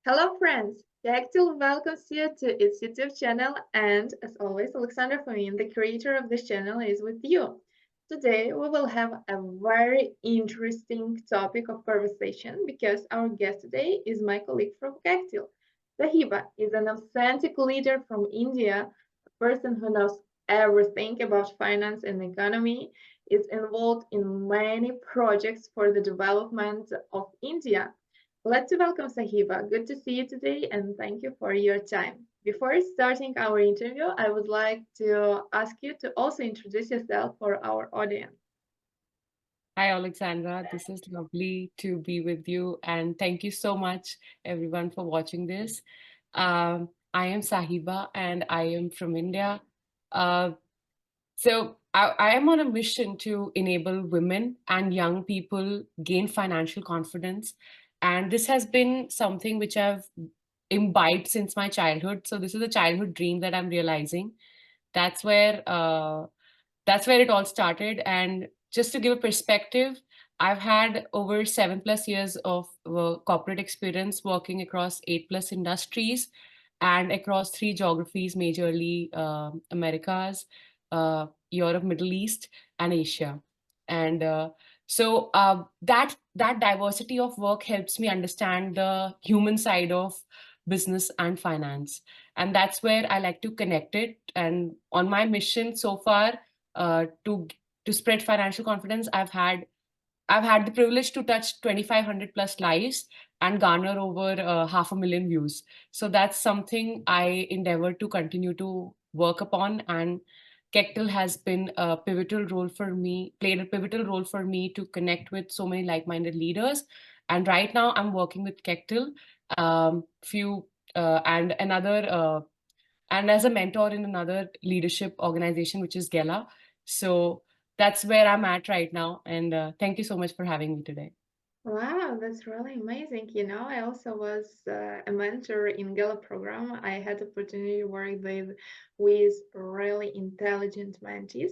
Hello, friends! Kectil welcomes you to its YouTube channel, and as always, Alexander Fomin, the creator of this channel, is with you. Today, we will have a very interesting topic of conversation because our guest today is my colleague from Kectil. Sahibba is an authentic leader from India, a person who knows everything about finance and economy, is involved in many projects for the development of India. Let's welcome Sahiba. Good to see you today and thank you for your time. Before starting our interview, I would like to ask you to also introduce yourself for our audience. Hi, Alexandra. This is lovely to be with you. And thank you so much, everyone, for watching this. I am Sahiba and I am from India. Uh, so I am on a mission to enable women and young people gain financial confidence. And this has been something which I've imbibed since my childhood. So this is a childhood dream that I'm realizing. That's where uh, that's where it all started. And just to give a perspective, I've had over 7+ years of corporate experience working across 8+ industries and across three geographies, majorly Americas, Europe, Middle East, and Asia. And that diversity of work helps me understand the human side of business and finance, and that's where I like to connect it. And on my mission so far, to spread financial confidence, I've had the privilege to touch 2,500 plus lives and garner over 500,000 views. So that's something I endeavor to continue to work upon. And Kectil has been a pivotal role for me, played a pivotal role for me to connect with so many like-minded leaders. And right now, I'm working with Kectil, few and another and as a mentor in another leadership organization, which is Gela. So that's where I'm at right now. And thank you so much for having me today. Wow, that's really amazing. I also was a mentor in Gala program. I had opportunity to work with really intelligent mentees.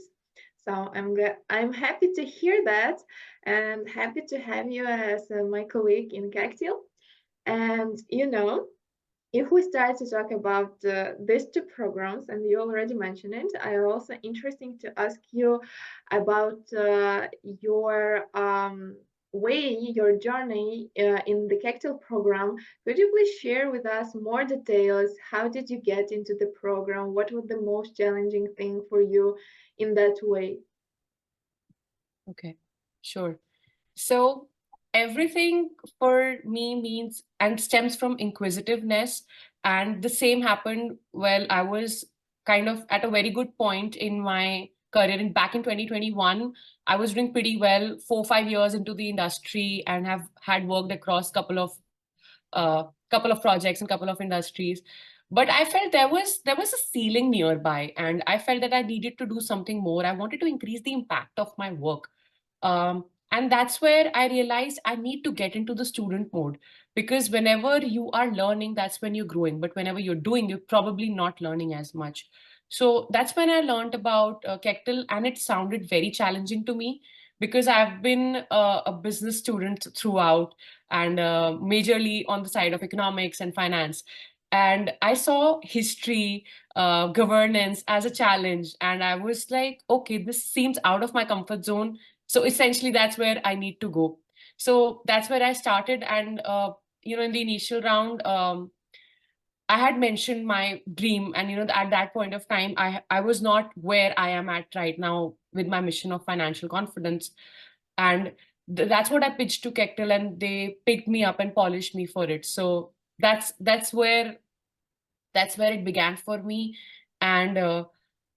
So I'm happy to hear that and happy to have you as my colleague in Cactil. And if we start to talk about these two programs, and you already mentioned it, I also interesting to ask you about your way, your journey in the Kectil program. Could you please share with us more details? How did you get into the program? What was the most challenging thing for you in that way? Okay, sure. So everything for me means and stems from inquisitiveness. And the same happened while I was kind of at a very good point in my career. And back in 2021, I was doing pretty well, 4 5 years into the industry, and have had worked across couple of projects and couple of industries. But I felt there was a ceiling nearby, and I felt that I needed to do something more. I wanted to increase the impact of my work. And that's where I realized I need to get into the student mode, because whenever you are learning, that's when you're growing. But whenever you're doing, you're probably not learning as much. So that's when I learned about Kectil, and it sounded very challenging to me because I've been a business student throughout, and majorly on the side of economics and finance. And I saw history, governance as a challenge. And I was like, okay, this seems out of my comfort zone. So essentially, that's where I need to go. So that's where I started. And, in the initial round, I had mentioned my dream. And, at that point of time, I was not where I am at right now with my mission of financial confidence. And that's what I pitched to Kectil, and they picked me up and polished me for it. So that's where it began for me. And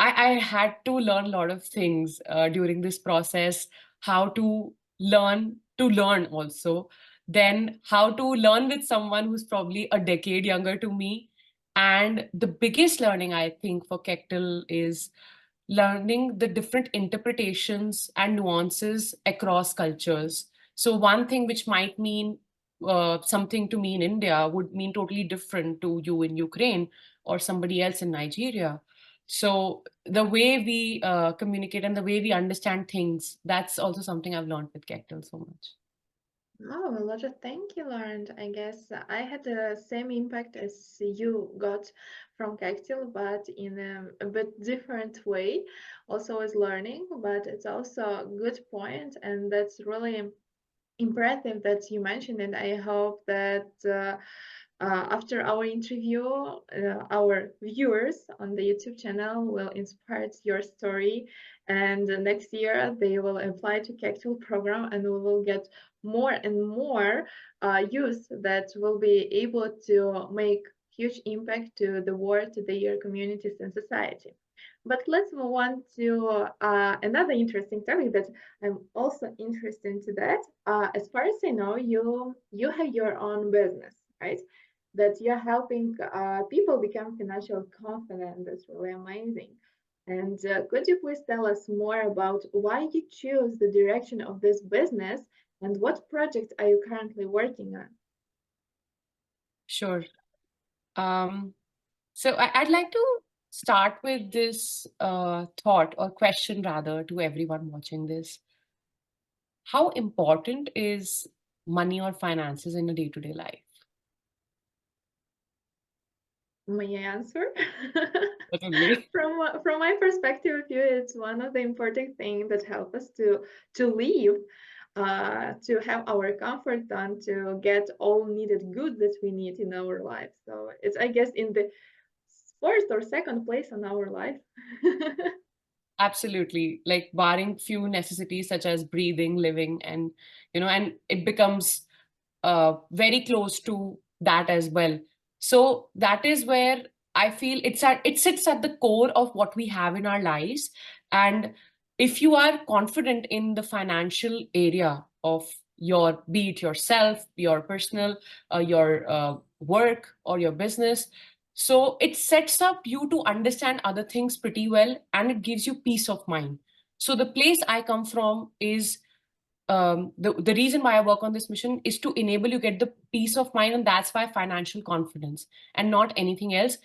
I had to learn a lot of things during this process. How to learn also, then how to learn with someone who's probably a decade younger to me. And the biggest learning, I think, for Kectil is learning the different interpretations and nuances across cultures. So one thing which might mean something to me in India would mean totally different to you in Ukraine or somebody else in Nigeria. So the way we communicate and the way we understand things, that's also something I've learned with Kectil so much. Oh, a lot of thank you, Lauren. I guess I had the same impact as you got from Kectil, but in a bit different way. Also, as learning, but it's also a good point, and that's really impressive that you mentioned it. I hope that after our interview, our viewers on the YouTube channel will inspire your story, and next year they will apply to Kectil program, and we will get more and more youth that will be able to make huge impact to the world, to their communities and society. But let's move on to another interesting topic that I'm also interested into that. As far as I know, you have your own business, right? That you're helping people become financially confident. That's really amazing. And could you please tell us more about why you choose the direction of this business and what project are you currently working on? Sure. Um, so I'd like to start with this thought or question rather to everyone watching this. How important is money or finances in a day-to-day life? May I answer? Certainly. From my perspective of view, it's one of the important things that help us to live, to have our comfort done, to get all needed goods that we need in our life. So it's, I guess, in the first or second place on our life. Absolutely. Like barring few necessities such as breathing, living, and and it becomes very close to that as well. So that is where I feel it sits at the core of what we have in our lives. And if you are confident in the financial area of your, be it yourself, your personal, your work or your business, so it sets up you to understand other things pretty well, and it gives you peace of mind. So the place I come from is the reason why I work on this mission is to enable you get the peace of mind, and that's why financial confidence and not anything else.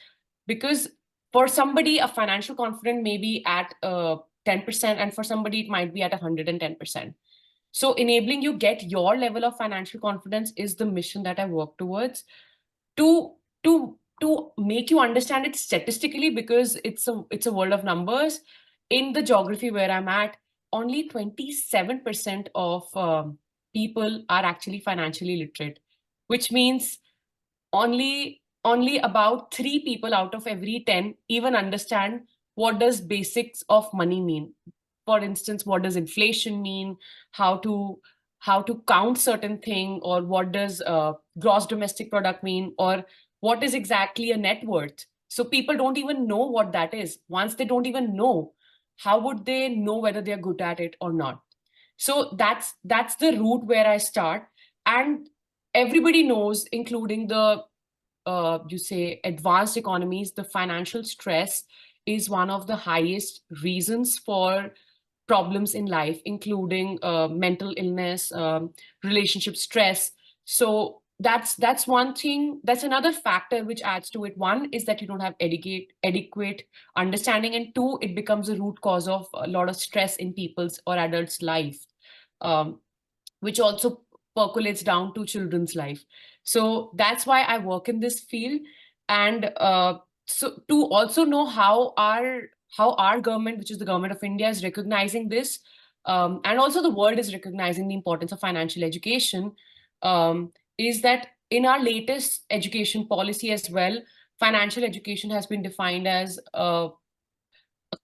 Because for somebody, a financial confidence may be at 10%, and for somebody, it might be at 110%. So enabling you get your level of financial confidence is the mission that I work towards to to make you understand it statistically, because it's a world of numbers. In the geography where I'm at, only 27% of people are actually financially literate, which means only about 3 people out of every 10 even understand what does basics of money mean. For instance, what does inflation mean, how to how to count certain thing, or what does gross domestic product mean, or what is exactly a net worth. So people don't even know what that is. Once they don't even know, how would they know whether they're good at it or not? So that's the route where I start. And everybody knows, including the you say advanced economies, the financial stress is one of the highest reasons for problems in life, including mental illness, relationship stress. So that's one thing. That's another factor which adds to it. One is that you don't have adequate understanding, and two, it becomes a root cause of a lot of stress in people's or adults' life. Um, which also percolates down to children's life. So that's why I work in this field. And so to also know how our government, which is the government of India, is recognizing this, and also the world is recognizing the importance of financial education, is that in our latest education policy as well, financial education has been defined as a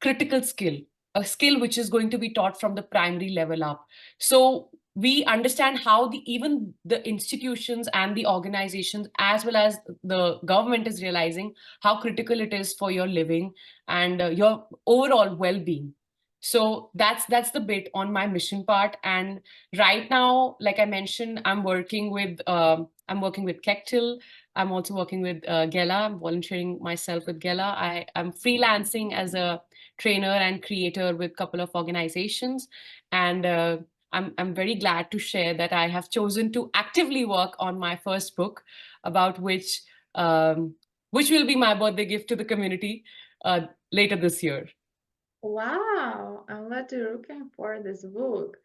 critical skill, a skill which is going to be taught from the primary level up. So we understand how the even the institutions and the organizations as well as the government is realizing how critical it is for your living and your overall well-being. So that's the bit on my mission part. And right now, like I mentioned, I'm working with Kectil. I'm also working with Gela. I'm volunteering myself with Gela. I'm freelancing as a trainer and creator with a couple of organizations. And I'm very glad to share that I have chosen to actively work on my first book, about um, which will be my birthday gift to the community uh, later this year. Wow, I'm really looking for this book.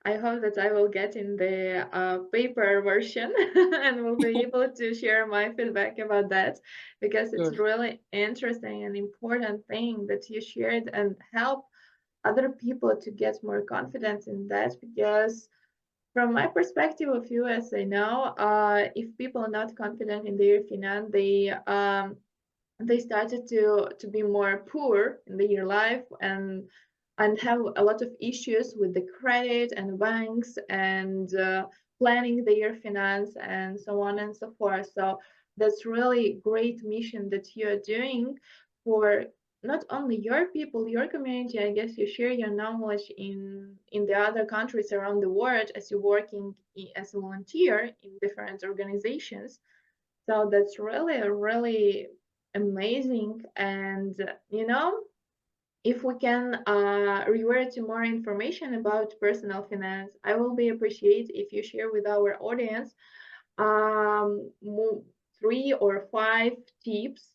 I hope that I will get in the paper version and will be able to share my feedback about that because it's Sure. really interesting and important thing that you shared and help other people to get more confidence in that because from my perspective of you as I know, if people are not confident in their finance, they started to be more poor in their life and have a lot of issues with the credit and banks and planning their finance and so on and so forth. So that's really great mission that you are doing for not only your people, your community. I guess you share your knowledge in the other countries around the world as you're working as a volunteer in different organizations. So that's really amazing. And if we can revert to more information about personal finance, I will be appreciate if you share with our audience um, 3 or 5 tips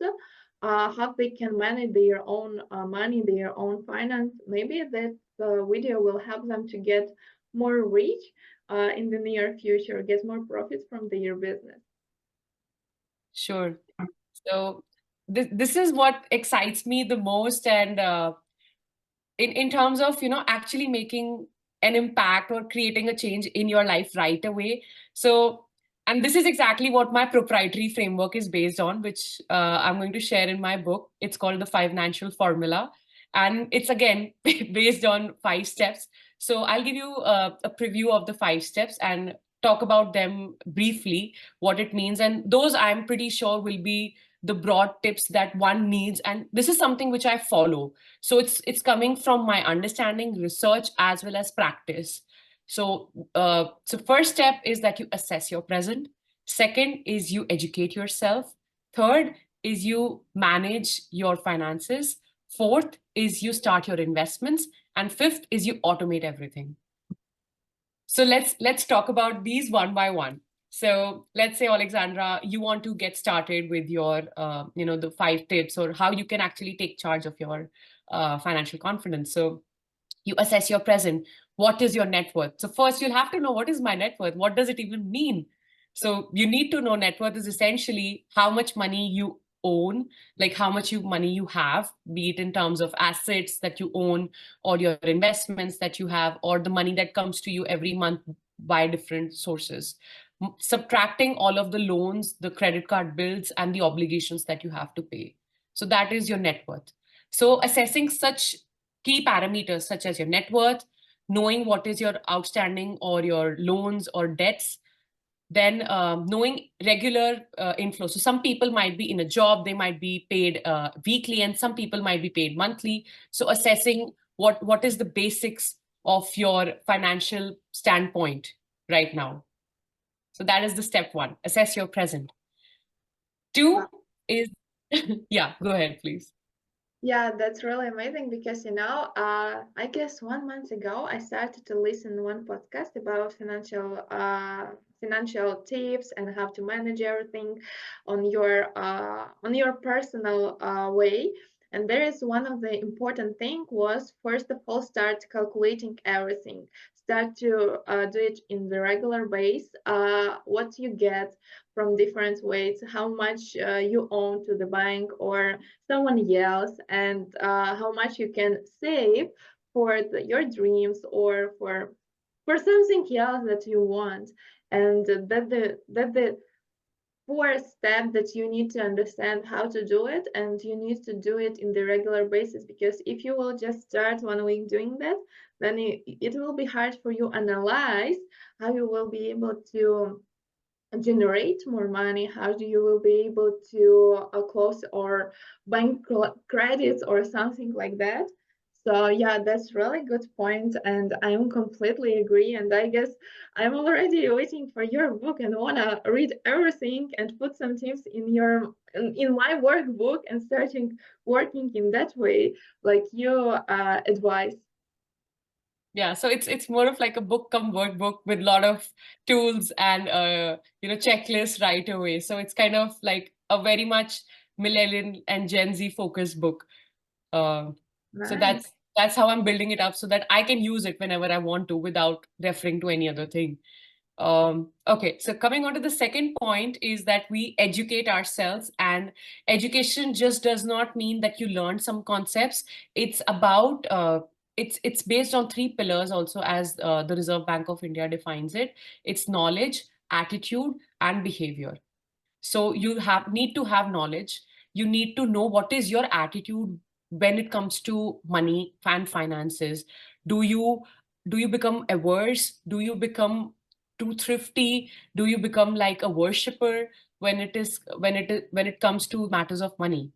how they can manage their own money, their own finance. Maybe that video will help them to get more rich in the near future, get more profits from their business. Sure. So this is what excites me the most, and in terms of actually making an impact or creating a change in your life right away. So, and this is exactly what my proprietary framework is based on, which I'm going to share in my book. It's called the Financial Formula, and it's again based on 5 steps. So I'll give you a preview of the 5 steps and talk about them briefly, what it means, and those I'm pretty sure will be the broad tips that one needs, and this is something which I follow. So it's coming from my understanding, research, as well as practice. So first step is that you assess your present. Second is you educate yourself. Third is you manage your finances. Fourth is you start your investments, and fifth is you automate everything. So let's talk about these one by one. So let's say, Alexandra, you want to get started with your the 5 tips or how you can actually take charge of your financial confidence. So you assess your present. What is your net worth? So first you'll have to know, what is my net worth? What does it even mean? So you need to know net worth is essentially how much money you own, like how much money you have, be it in terms of assets that you own or your investments that you have or the money that comes to you every month by different sources. Subtracting all of the loans, the credit card bills, and the obligations that you have to pay. So that is your net worth. So assessing such key parameters such as your net worth, knowing what is your outstanding or your loans or debts, then knowing regular inflow. So some people might be in a job, they might be paid weekly, and some people might be paid monthly. So assessing what is the basics of your financial standpoint right now. So that is the step one. Assess your present. Two is, yeah, go ahead, please. Yeah, that's really amazing because I guess 1 month ago I started to listen one podcast about financial tips and how to manage everything on your personal way. And there is one of the important thing was first of all start calculating everything. Start to do it in the regular base. What you get from different ways, how much you own to the bank or someone else and how much you can save for your dreams or for something else that you want and that the fourth step that you need to understand how to do it and you need to do it in the regular basis because if you will just start 1 week doing that then it will be hard for you analyze how you will be able to generate more money, how do you will be able to close or bank credits or something like that. So yeah, that's really good point and I'm completely agree and I guess I'm already waiting for your book and wanna read everything and put some tips in my workbook and starting working in that way like you advise. Yeah, so it's more of like a book come workbook with a lot of tools and checklists right away. So it's kind of like a very much millennial and Gen Z focused book. Uh, so Nice. That's how I'm building it up so that I can use it whenever I want to without referring to any other thing. Okay, so coming on to the second point is that we educate ourselves, and education just does not mean that you learn some concepts. It's about it's based on three pillars also, as the Reserve Bank of India defines it. It's knowledge, attitude, and behavior. So you have need to have knowledge. You need to know what is your attitude when it comes to money and finances. Do you do you become averse? Do you become too thrifty? Do you become like a worshipper when it comes to matters of money?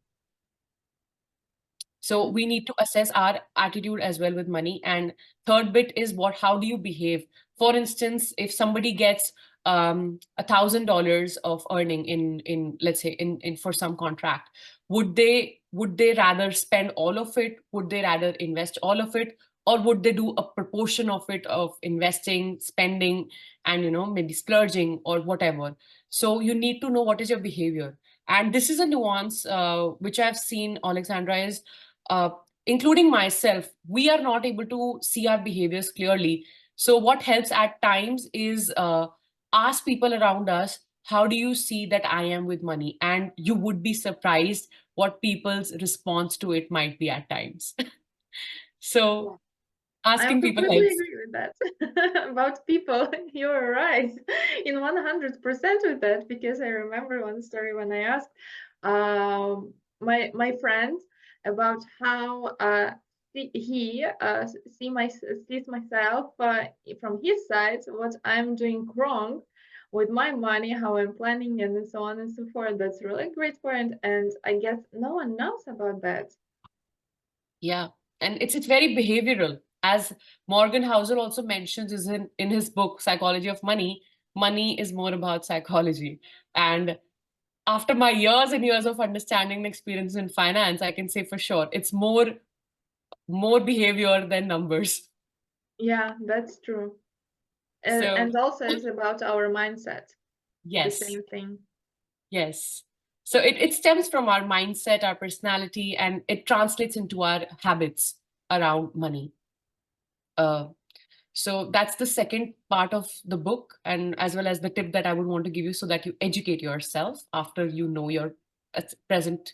So we need to assess our attitude as well with money. And third bit is how do you behave? For instance, if somebody gets $1,000 of earning in let's say in for some contract, would they rather spend all of it? Would they rather invest all of it? Or would they do a proportion of it of investing, spending, and maybe splurging or whatever? So you need to know what is your behavior. And this is a nuance which I've seen, Alexandra, is uh, including myself, we are not able to see our behaviors clearly. So, what helps at times is ask people around us, how do you see that I am with money? And you would be surprised what people's response to it might be at times. So, Yeah. I asking people completely helps. agree with that. About people. You're right in 100% with that, because I remember one story when I asked my friend about how he sees myself from his side, what I'm doing wrong with my money, how I'm planning, and so on and so forth. That's really a great point, and I guess no one knows about that. Yeah, and it's very behavioral. As Morgan Housel also mentions is in his book Psychology of Money, money is more about psychology. And after my years and years of understanding and experience in finance, I can say for sure it's more behavior than numbers. Yeah, that's true. So And also it's about our mindset, the yes, same thing. yes. So it stems from our mindset, our personality, and it translates into our habits around money. Uh, So that's the second part of the book, and as well as the tip that I would want to give you so that you educate yourself after you know your present.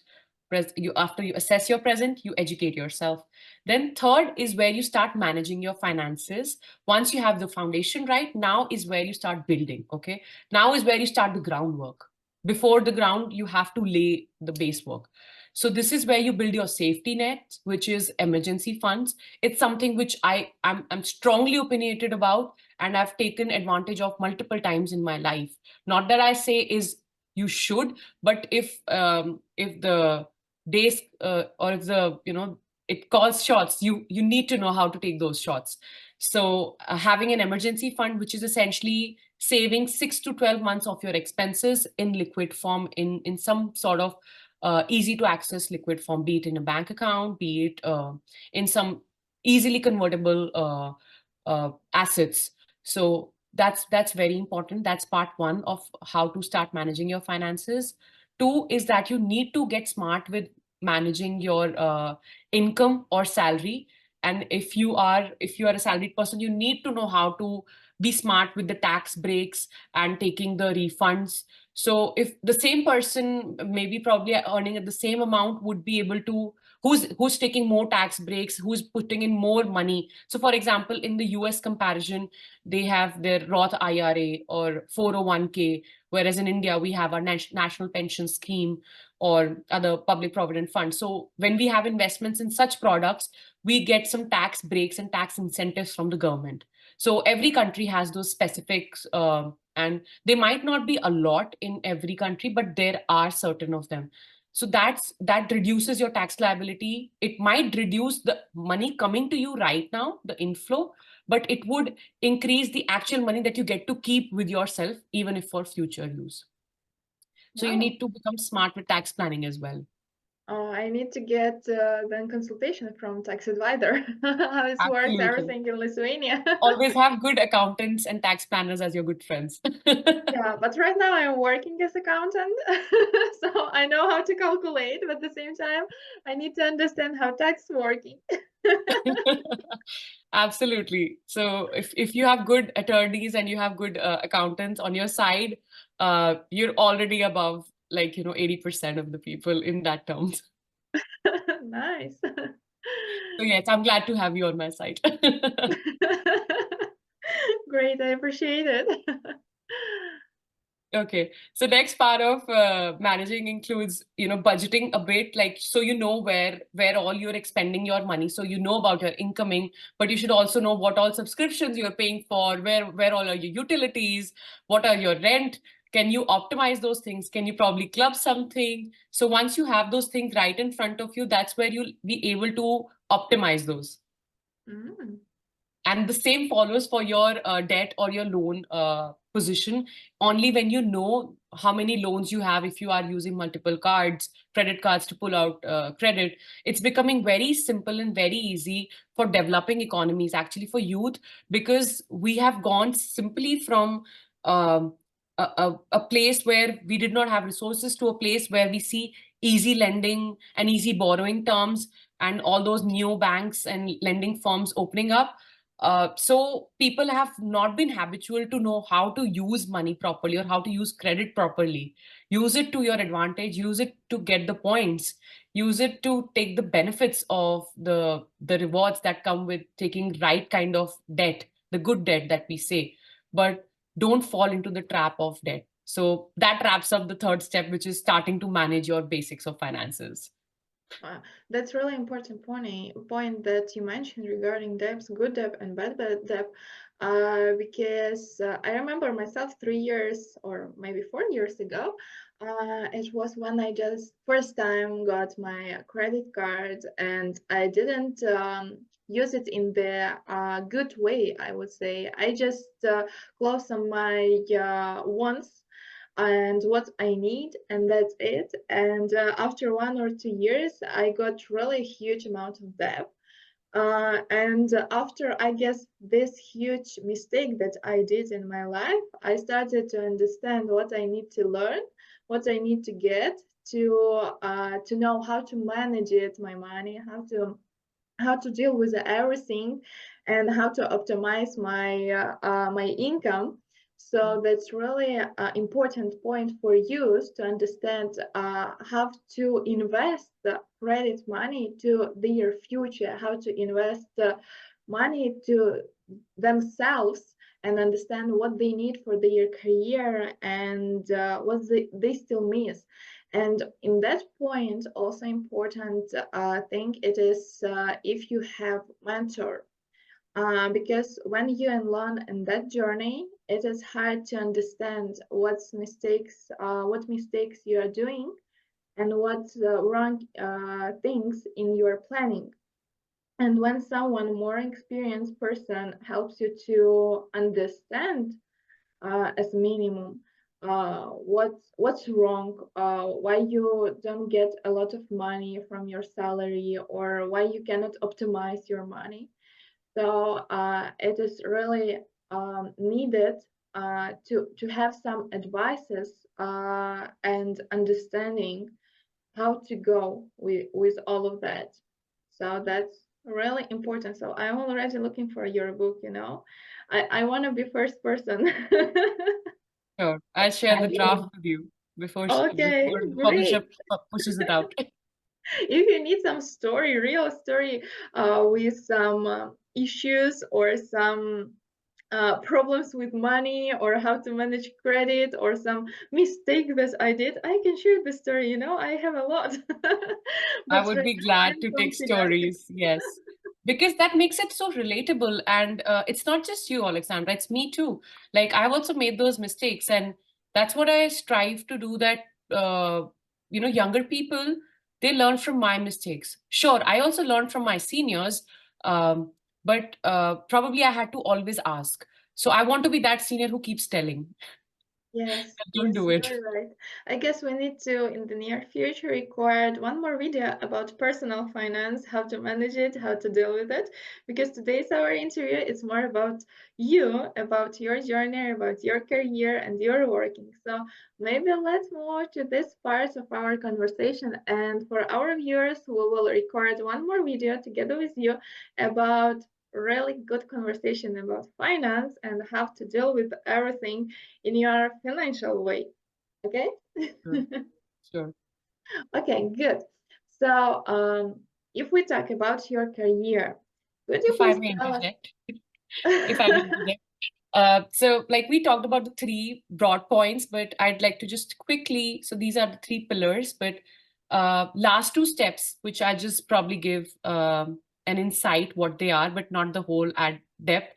You after you assess your present, you educate yourself. Then third is where you start managing your finances. Once you have the foundation right, now is where you start building. Okay, now is where you start the groundwork. Before the ground, you have to lay the base work. So this is where you build your safety net, which is emergency funds. It's something which I'm strongly opinionated about, and I've taken advantage of multiple times in my life. Not that I say is you should, but if the days or if the it calls shots, you need to know how to take those shots. So having an emergency fund, which is essentially saving 6 to 12 months of your expenses in liquid form, in some sort of easy to access liquid form, be it in a bank account, be it in some easily convertible assets. So that's very important. That's part one of how to start managing your finances. Two is that you need to get smart with managing your income or salary. And if you are a salaried person, you need to know how to be smart with the tax breaks and taking the refunds. So if the same person, maybe probably earning at the same amount, would be able to, who's taking more tax breaks, who's putting in more money. So for example, in the US comparison, they have their Roth IRA or 401k, whereas in India we have our national pension scheme or other public provident funds. So when we have investments in such products, we get some tax breaks and tax incentives from the government. So every country has those specifics, and they might not be a lot in every country, but there are certain of them. So that reduces your tax liability. It might reduce the money coming to you right now, the inflow, but it would increase the actual money that you get to keep with yourself, even if for future use. So you Wow. need to become smart with tax planning as well. Oh, I need to get then consultation from tax advisor. How it works, Absolutely. everything in Lithuania. Always have good accountants and tax planners as your good friends. Yeah, but right now I'm working as accountant, so I know how to calculate, but at the same time, I need to understand how tax working. Absolutely. So if you have good attorneys and you have good accountants on your side, you're already above, like, 80% of the people in that terms. Nice. So yes, I'm glad to have you on my side. Great, I appreciate it. Okay, so next part of managing includes, budgeting a bit, like, so you know where all you're expending your money. So you know about your incoming, but you should also know what all subscriptions you're paying for, where all are your utilities, what are your rent. Can you optimize those things? Can you probably club something? So once you have those things right in front of you, that's where you'll be able to optimize those. Mm. And the same follows for your debt or your loan position. Only when you know how many loans you have, if you are using multiple cards, credit cards to pull out credit, it's becoming very simple and very easy for developing economies, actually for youth, because we have gone simply from um, a place where we did not have resources to a place where we see easy lending and easy borrowing terms and all those new banks and lending firms opening up. So people have not been habitual to know how to use money properly or how to use credit properly. Use it to your advantage, use it to get the points, use it to take the benefits of the rewards that come with taking right kind of debt, the good debt that we say. But don't fall into the trap of debt. So that wraps up the third step, which is starting to manage your basics of finances. That's really important point that you mentioned regarding debts, good debt and bad debt, because I remember myself 3 years or maybe 4 years ago. It was when I just first time got my credit card, and I didn't use it in the good way, I would say. I just closed on my wants and what I need, and that's it. And after 1 or 2 years, I got really huge amount of debt. And after I guess this huge mistake that I did in my life, I started to understand what I need to learn, what I need to get to know how to manage it, my money, how to deal with everything, and how to optimize my income. So that's really an important point for youth to understand how to invest the credit money to their future, how to invest money to themselves, and understand what they need for their career, and what they still miss. And in that point, also important thing it is if you have mentor, because when you learn in that journey, it is hard to understand what mistakes you are doing, and what wrong things in your planning. And when someone more experienced person helps you to understand as minimum what's wrong, why you don't get a lot of money from your salary, or why you cannot optimize your money. So it is really needed to have some advices and understanding how to go with all of that. So that's really important. So I'm already looking for your book, you know. I want to be first person. Sure, I'll share the draft with you before Okay, before the great. publisher pushes it out. If you need some story, real story, with some issues or some problems with money, or how to manage credit, or some mistake that I did, I can share the story. You know, I have a lot. I But would right be now glad I'm to take confident. stories. Yes. Because that makes it so relatable. And it's not just you, Alexandra, it's me too. Like, I've also made those mistakes. And that's what I strive to do, that, younger people, they learn from my mistakes. Sure, I also learned from my seniors, um, but probably I had to always ask. So I want to be that senior who keeps telling. Yes, Don't yes, do it. you're right. I guess we need to, in the near future, record one more video about personal finance, how to manage it, how to deal with it. Because today's our interview is more about you, about your journey, about your career and your working. So maybe let's move to this part of our conversation. And for our viewers, we will record one more video together with you about really good conversation about finance and how to deal with everything in your financial way. Okay? Sure. Sure. Okay, good. So, if we talk about your career, could you If I please may tell us? interject, if I may interject. So, like we talked about the three broad points, but I'd like to just quickly. So these are the three pillars, but last two steps, which I just probably give an insight what they are, but not the whole at depth.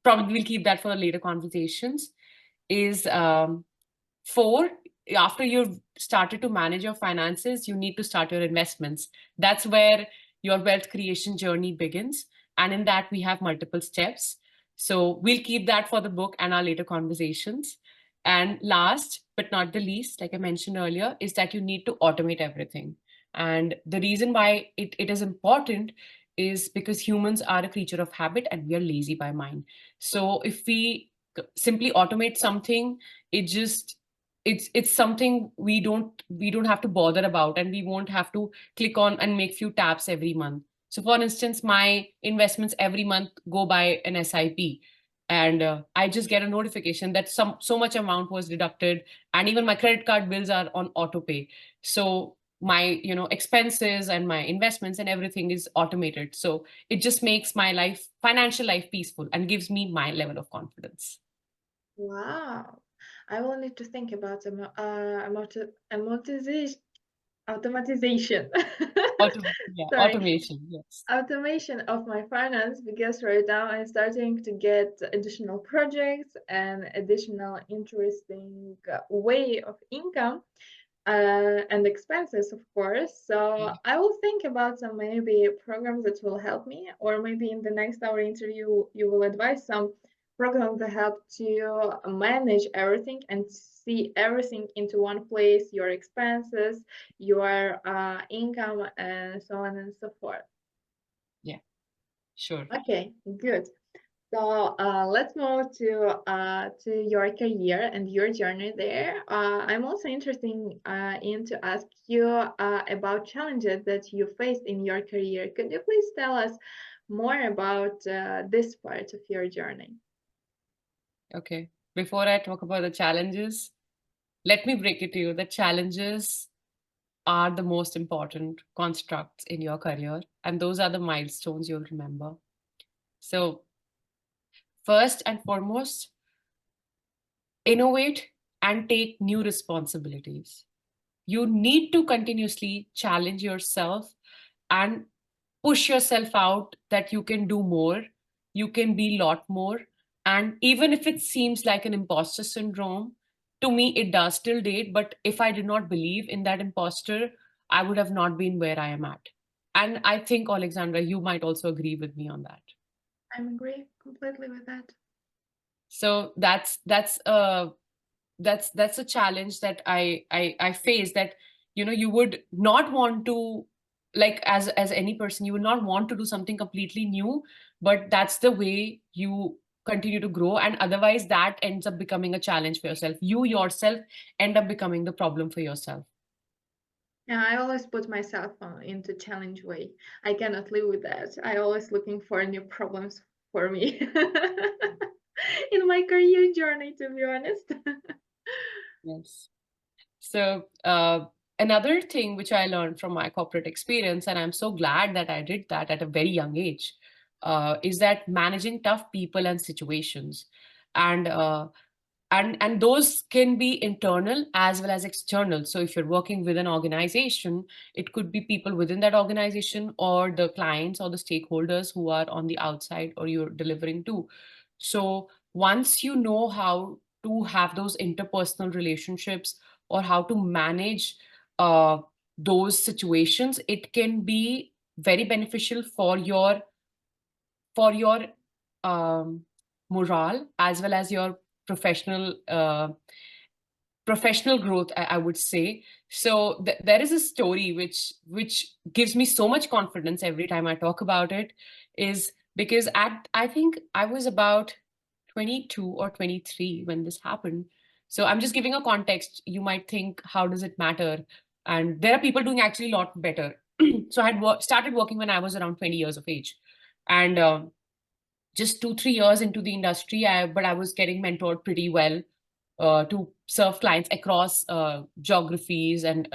Probably we'll keep that for later conversations. Is four, after you've started to manage your finances, you need to start your investments. That's where your wealth creation journey begins. And in that, we have multiple steps. So we'll keep that for the book and our later conversations. And last but not the least, like I mentioned earlier, is that you need to automate everything. And the reason why it is important is because humans are a creature of habit and we are lazy by mind. So if we simply automate something, it just it's something we don't have to bother about, and we won't have to click on and make few taps every month. So for instance, my investments every month go by an SIP, and I just get a notification that some so much amount was deducted, and even my credit card bills are on auto pay. So my expenses and my investments and everything is automated, so it just makes my life financial life peaceful and gives me my level of confidence. Wow. I will need to think about amortization, automatization. Yeah, Sorry, automation, yes. automation of my finance because right now I'm starting to get additional projects and additional interesting way of income and expenses, of course. So Okay. I will think about some maybe programs that will help me, or maybe in the next hour interview, you will advise some programs that help to manage everything and see everything into one place, your expenses, your income, and so on and so forth. Yeah, sure. Okay, good. So let's move to your career and your journey there. I'm also interested in to ask you about challenges that you faced in your career. Could you please tell us more about this part of your journey? Okay. Before I talk about the challenges, let me break it to you that challenges are the most important constructs in your career, and those are the milestones you'll remember. So, first and foremost, innovate and take new responsibilities. You need to continuously challenge yourself and push yourself out that you can do more, you can be a lot more. And even if it seems like an imposter syndrome, to me it does till date. But if I did not believe in that imposter, I would have not been where I am at. And I think, Alexandra, you might also agree with me on that. I'm agree completely with that. So that's a challenge that I face, that you would not want to, like, as any person, you would not want to do something completely new, but that's the way you continue to grow, and otherwise that ends up becoming a challenge for yourself. You yourself end up becoming the problem for yourself. Yeah, I always put myself into challenge way. I cannot live with that. I always looking for new problems for me in my career journey, to be honest. Yes. So, another thing which I learned from my corporate experience, and I'm so glad that I did that at a very young age, is that managing tough people and situations, and and those can be internal as well as external. So, if you're working with an organization, it could be people within that organization, or the clients or the stakeholders who are on the outside or you're delivering to. So, once you know how to have those interpersonal relationships, or how to manage uh, those situations, it can be very beneficial for your um, morale as well as your professional professional growth, I would say. So there is a story which gives me so much confidence every time I talk about it, is because at I think I was about 22 or 23 when this happened. So I'm just giving a context. You might think, how does it matter? And there are people doing actually a lot better. So I had started working when I was around 20 years of age, and just 2 3 years into the industry, but I was getting mentored pretty well to serve clients across geographies and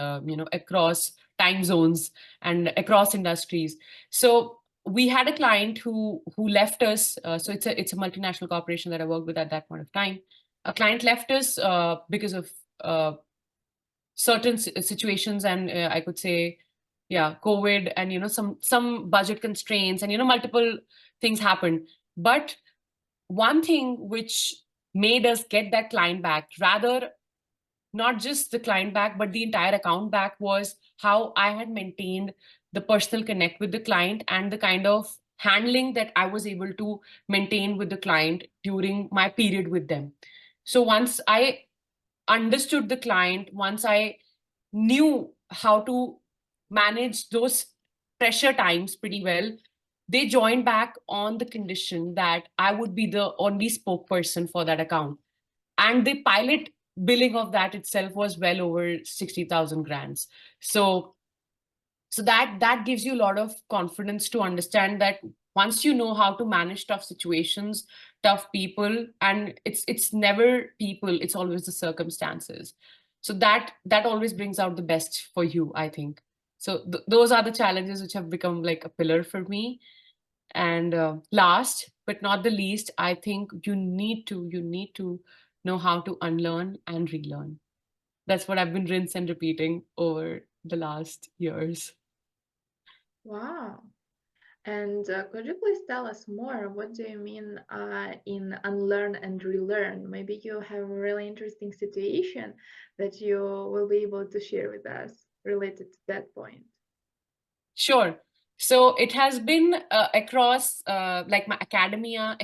across time zones and across industries. So we had a client who left us. So it's a multinational corporation that I worked with at that point of time. A client left us because of uh, certain situations, and I could say, yeah, COVID, and some budget constraints, and multiple things happened. But one thing which made us get that client back, rather not just the client back, but the entire account back, was how I had maintained the personal connect with the client and the kind of handling that I was able to maintain with the client during my period with them. So once I understood the client, once I knew how to manage those pressure times pretty well, they joined back on the condition that I would be the only spokesperson for that account. And the pilot billing of that itself was well over 60,000 grants. So that gives you a lot of confidence to understand that once you know how to manage tough situations, tough people, and it's never people, it's always the circumstances. So that always brings out the best for you, I think. So those are the challenges which have become like a pillar for me. And last but not the least, I think you need to know how to unlearn and relearn. That's what I've been rinse and repeating over the last years. Wow. And could you please tell us more? What do you mean in unlearn and relearn? Maybe you have a really interesting situation that you will be able to share with us related to that point. Sure. So it has been across like my academia,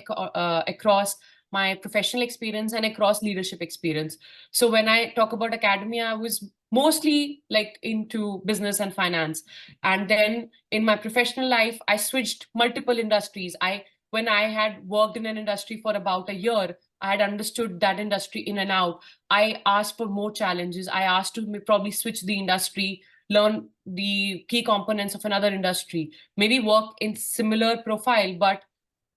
across my professional experience, and across leadership experience. So when I talk about academia, I was mostly like into business and finance. And then in my professional life, I switched multiple industries. When I had worked in an industry for about a year, I had understood that industry in and out. I asked for more challenges. I asked to probably switch the industry, learn the key components of another industry, maybe work in similar profile, but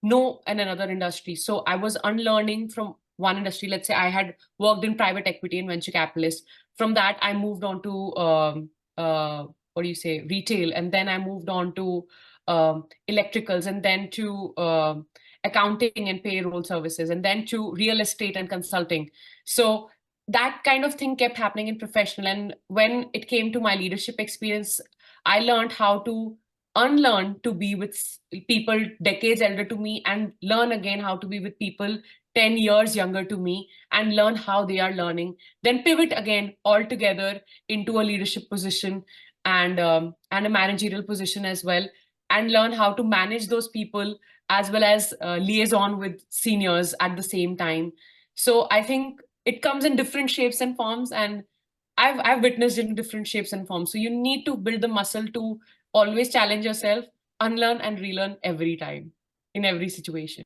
no in another industry. So I was unlearning from one industry. Let's say I had worked in private equity and venture capitalist. From that, I moved on to what do you say, retail, and then I moved on to electricals, and then to accounting and payroll services, and then to real estate and consulting. So that kind of thing kept happening in professional. And when it came to my leadership experience, I learned how to unlearn to be with people decades elder to me, and learn again how to be with people 10 years younger to me, and learn how they are learning, then pivot again altogether into a leadership position, and a managerial position as well, and learn how to manage those people as well as liaison with seniors at the same time. So I think it comes in different shapes and forms, and I've witnessed in different shapes and forms. So you need to build the muscle to always challenge yourself, unlearn and relearn every time, in every situation.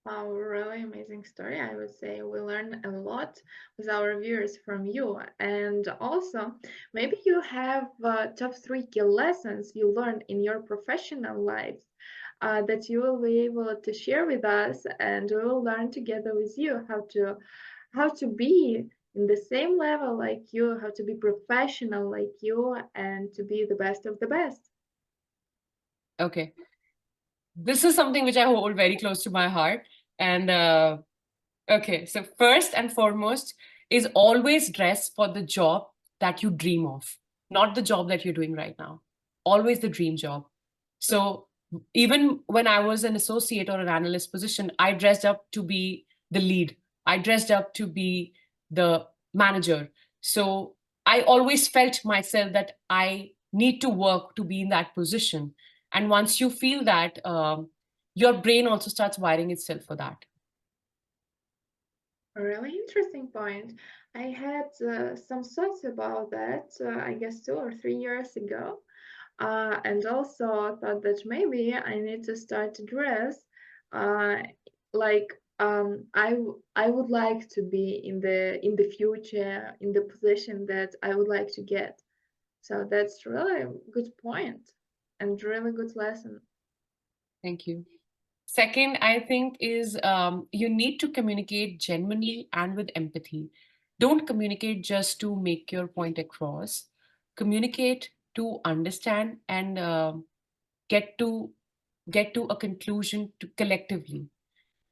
Wow, really amazing story. I would say we learn a lot with our viewers from you. And also, maybe you have top three key lessons you learned in your professional lives that you will be able to share with us, and we will learn together with you how to be in the same level like you, how to be professional like you, and to be the best of the best. Okay. This is something which I hold very close to my heart. And okay, so first and foremost is always dress for the job that you dream of, not the job that you're doing right now. Always the dream job. So even when I was an associate or an analyst position, I dressed up to be the lead. I dressed up to be the manager. So I always felt myself that I need to work to be in that position. And once you feel that, your brain also starts wiring itself for that. A really interesting point. I had some thoughts about that, I guess 2 or 3 years ago, and also thought that maybe I need to start to dress uh, like I would like to be in the future in the position that I would like to get. So that's really a good point and really good lesson. Thank you. Second, I think is you need to communicate genuinely and with empathy. Don't communicate just to make your point across. Communicate to understand and get to get to a conclusion to collectively.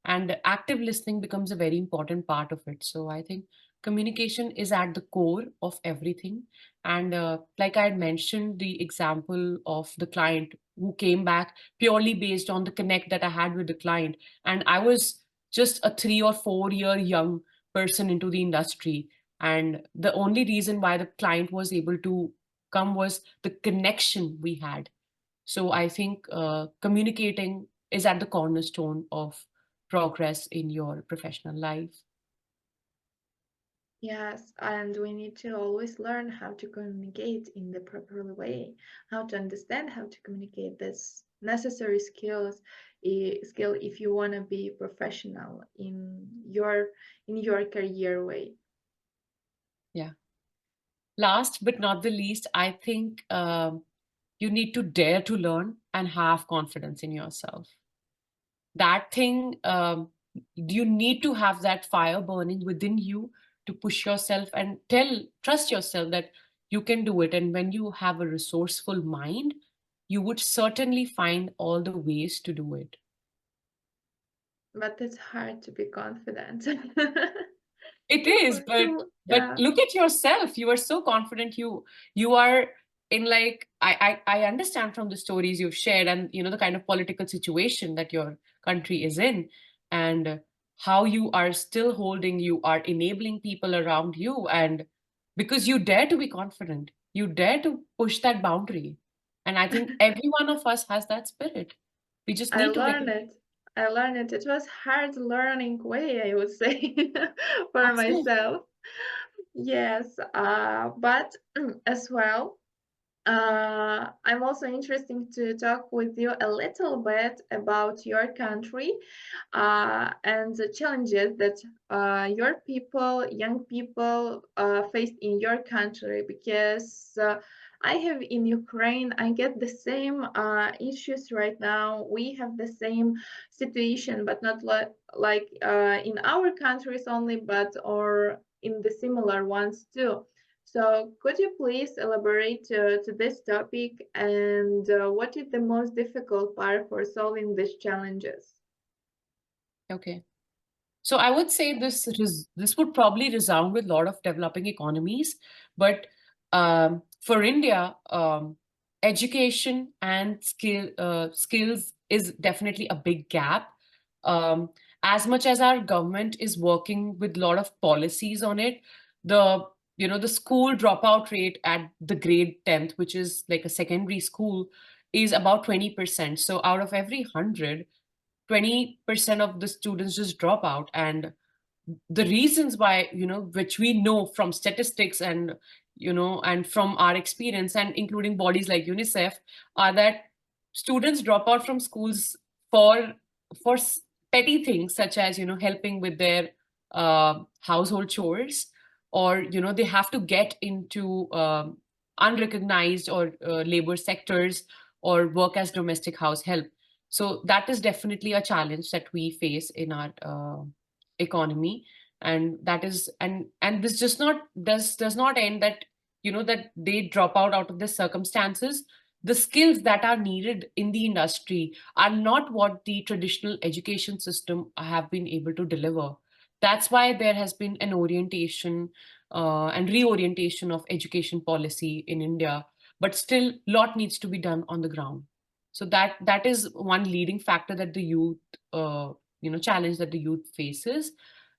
And active listening becomes a very important part of it. So I think communication is at the core of everything. And like I had mentioned, the example of the client who came back purely based on the connect that I had with the client, and I was just a 3 or 4 year young person into the industry, and the only reason why the client was able to come was the connection we had. So I think communicating is at the cornerstone of progress in your professional life. Yes, and we need to always learn how to communicate in the proper way, how to understand how to communicate. This necessary skill if you want to be professional in your career way. Yeah. Last but not the least, I think you need to dare to learn and have confidence in yourself. That thing, you need to have that fire burning within you to push yourself and trust yourself that you can do it. And when you have a resourceful mind, you would certainly find all the ways to do it. But it's hard to be confident. It is, but Yeah, look at yourself. You are so confident. You are in like I understand from the stories you've shared and the kind of political situation that your country is in, and how you are still holding, you are enabling people around you, and because you dare to be confident, you dare to push that boundary. And I think every one of us has that spirit. We just I need to get learned it. it. I learned it. It was hard learning way, I would say, for Absolutely. myself. Yes, but as well, I'm also interested to talk with you a little bit about your country and the challenges that your people, young people, faced in your country because I have in Ukraine, I get the same issues right now. We have the same situation, but not like in our countries only, but or in the similar ones too. So, could you please elaborate to this topic and what is the most difficult part for solving these challenges? Okay. So I would say this would probably resound with a lot of developing economies, but for India, education and skills is definitely a big gap. Um, as much as our government is working with a lot of policies on it, the the school dropout rate at the grade 10th, which is like a secondary school, is about 20%. So out of every 100, 20% of the students just drop out. And the reasons why, which we know from statistics and and from our experience, and including bodies like UNICEF, are that students drop out from schools for for petty things, such as helping with their household chores, or they have to get into unrecognized or labor sectors, or work as domestic house help. So that is definitely a challenge that we face in our economy. And that is, and this just not does not end that that they drop out of the circumstances. The skills that are needed in the industry are not what the traditional education system have been able to deliver. That's why there has been an orientation and reorientation of education policy in India, but still lot needs to be done on the ground. So that is one leading factor that the youth challenge that the youth faces.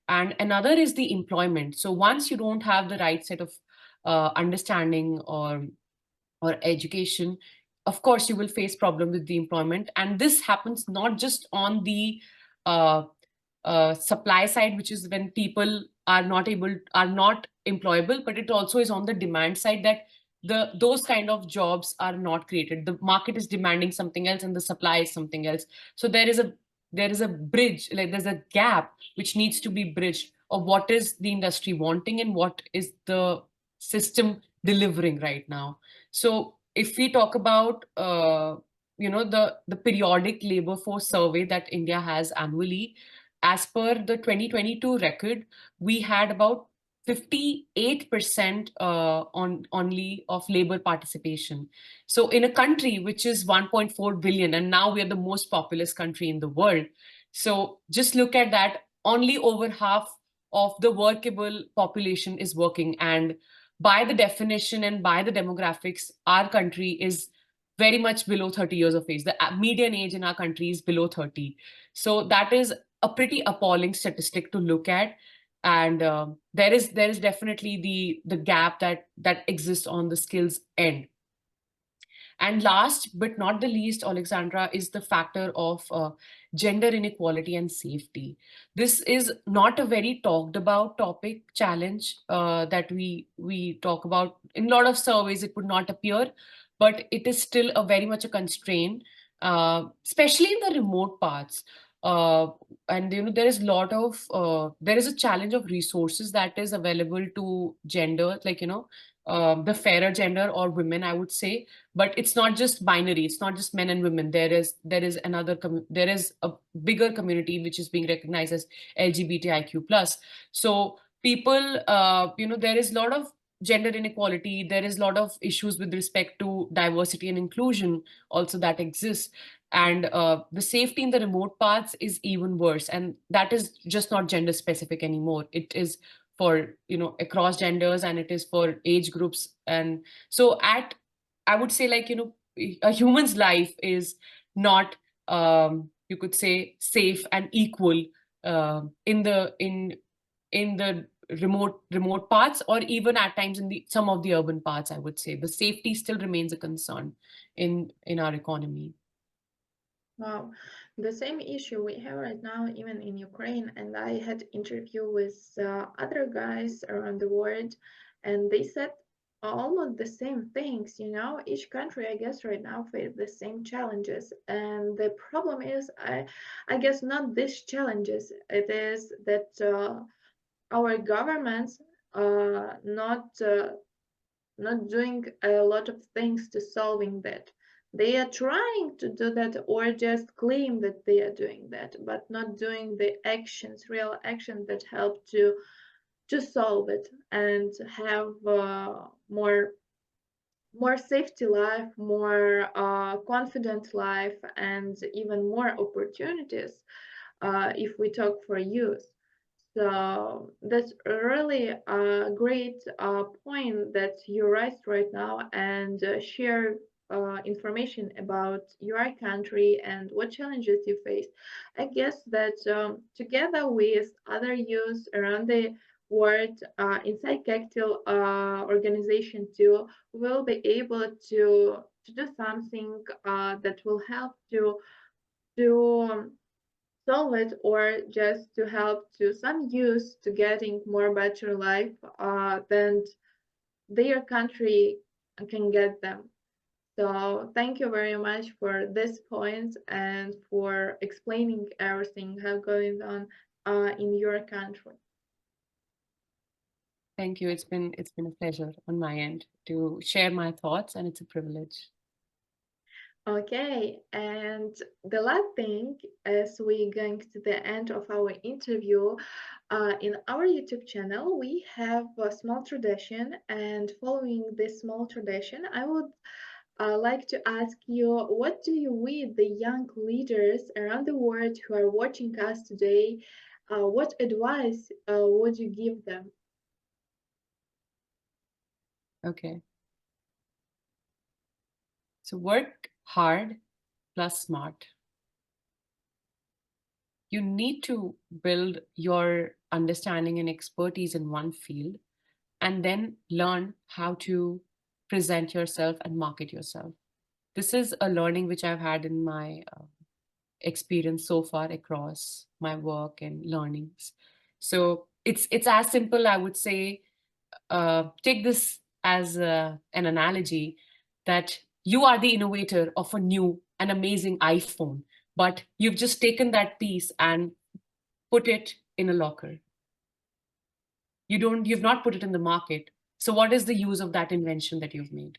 And another is the employment. So once you don't have the right set of understanding or education, of course you will face problem with the employment. And this happens not just on the uh, supply side, which is when people are not employable, but it also is on the demand side that those kind of jobs are not created. The market is demanding something else and the supply is something else. So there is a bridge, like there's a gap which needs to be bridged of what is the industry wanting and what is the system delivering right now. So if we talk about the periodic labor force survey that India has annually, as per the 2022 record, we had about 58% on only of labor participation. So in a country which is 1.4 billion, and now we are the most populous country in the world. So just look at that, only over half of the workable population is working. And by the definition and by the demographics, our country is very much below 30 years of age. The median age in our country is below 30. So that is a pretty appalling statistic to look at. And there is definitely the gap that exists on the skills end. And last but not the least, Alexandra, is the factor of gender inequality and safety. This is not a very talked about topic challenge that we talk about. In a lot of surveys, it would not appear, but it is still a very much a constraint, especially in the remote parts. Uh, and there is there is a challenge of resources that is available to gender, like the fairer gender or women, I would say. But it's not just binary, it's not just men and women. There is there is a bigger community which is being recognized as LGBTIQ plus. So people, there is a lot of gender inequality, there is a lot of issues with respect to diversity and inclusion also that exists. And the safety in the remote parts is even worse, and that is just not gender specific anymore. It is for across genders, and it is for age groups. And so at I would say, like, a human's life is not, you could say, safe and equal in the remote parts, or even at times in the some of the urban parts. I would say the safety still remains a concern in our economy. Wow, the same issue we have right now, even in Ukraine. And I had interview with other guys around the world, and they said almost the same things. Each country, I guess, right now face the same challenges. And the problem is, I guess, not these challenges. It is that our governments not doing a lot of things to solving that. They are trying to do that or just claim that they are doing that, but not doing the actions, real actions that help to solve it and have more safety life, more confident life, and even more opportunities if we talk for youth. So that's really a great point that you raised right now, and share information about your country and what challenges you face. I guess that together with other youth around the world, inside Kectil organization too, we'll be able to do something that will help to solve it, or just to help to some youth to getting more better life than their country can get them. So thank you very much for this point and for explaining everything how going on in your country. Thank you. It's been a pleasure on my end to share my thoughts, and it's a privilege. Okay, and the last thing, as we're going to the end of our interview, in our YouTube channel, we have a small tradition, and following this small tradition, I would like to ask you, what do you wish the young leaders around the world who are watching us today, what advice would you give them? Okay. So work hard plus smart. You need to build your understanding and expertise in one field, and then learn how to present yourself and market yourself. This is a learning which I've had in my experience so far across my work and learnings. So It's as simple, I would say. Take this as an analogy that you are the innovator of a new and amazing iPhone, but you've just taken that piece and put it in a locker. You've not put it in the market. So what is the use of that invention that you've made?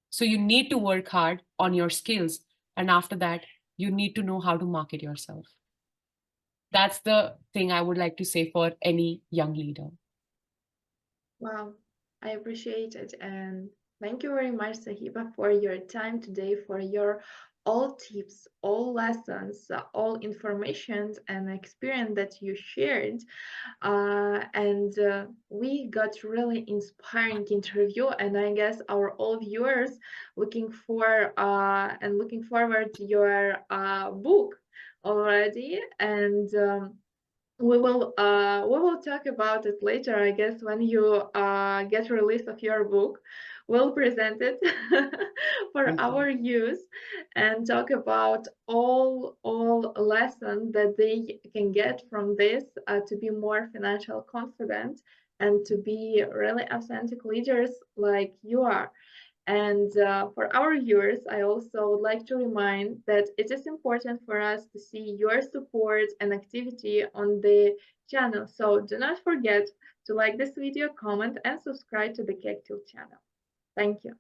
So you need to work hard on your skills, and after that you need to know how to market yourself. That's the thing I would like to say for any young leader. Wow, I appreciate it. And thank you very much, Sahiba, for your time today, for your all tips, all lessons, all information and experience that you shared. And we got really inspiring interview. And I guess our all viewers looking forward to your book already. And we will talk about it later, I guess, when you get release of your book. We'll present it for Thank you. our use and talk about all lessons that they can get from this to be more financial confident and to be really authentic leaders like you are. And for our viewers, I also would like to remind that it is important for us to see your support and activity on the channel. So do not forget to like this video, comment, and subscribe to the Kectil channel. Thank you.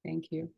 Thank you.